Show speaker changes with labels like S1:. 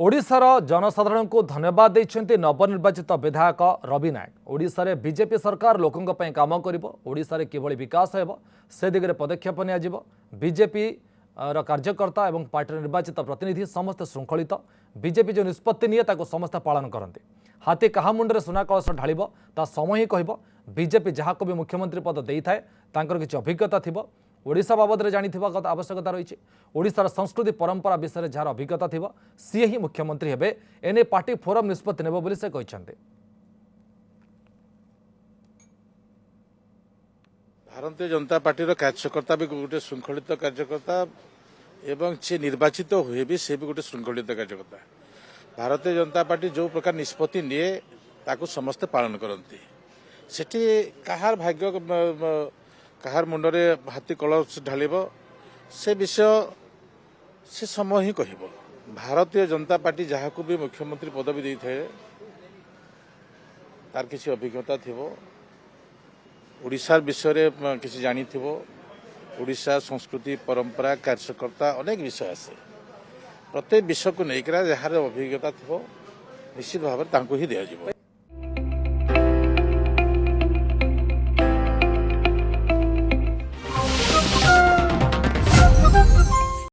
S1: ओडिशार जनसाधारण को धन्यवाद देइछन्ति नवनिर्वाचित विधायक रवि नायक। ओडिशा रे बीजेपी सरकार लोकंक पय काम करिवो। ओडिशा रे किभଳି विकास हेबो से दिगरे पदक्षेप नियाजिवो। बीजेपी कार्यकर्ता एवं पार्टी निर्वाचित प्रतिनिधि समस्त श्रृंखलित। बीजेपी जो निष्पत्ति निये ताको समस्त पालन करते। हाथी कहा मुंडरे सुना कलश ढालिबो ता समय ही कहबो। बीजेपी जहाको भी मुख्यमंत्री पद देइथाय तांकर किछि अभिज्ञता थिबो। ओडिशा बाबद जानिथिबा आवश्यकता रही। ओडिशार संस्कृति परंपरा विषय जार अभिज्ञता थी सी ही मुख्यमंत्री हेबे। एने पार्टी फोरम निष्पत्ति नेब बोली से कहते।
S2: भारतीय जनता पार्टी कार्यकर्ता भी गोटे श्रृंखलित कार्यकर्ता एवं सी निर्वाचित हुए भी से भी गोटे श्रृंखलित कार्यकर्ता। भारतीय जनता पार्टी जो प्रकार निष्पत्ति निये ताकू समस्ते पालन करती। सेठी कहार भाग्य कहार मुंडरे हाथी कलश ढालिब से विषय से समय ही कहब। भारतीय जनता पार्टी जहाँ को भी मुख्यमंत्री पदवी दे थे तार किसी अभिज्ञता थिबो। ओडिशा विषय किसी जानी थिबो। ओडिशा संस्कृति परंपरा कार्यकर्ता अनेक विषय आसे। प्रत्येक विषय को लेकर जहाँ अभिज्ञता थिबो निश्चित भाव में तांको ही दिया जिवो।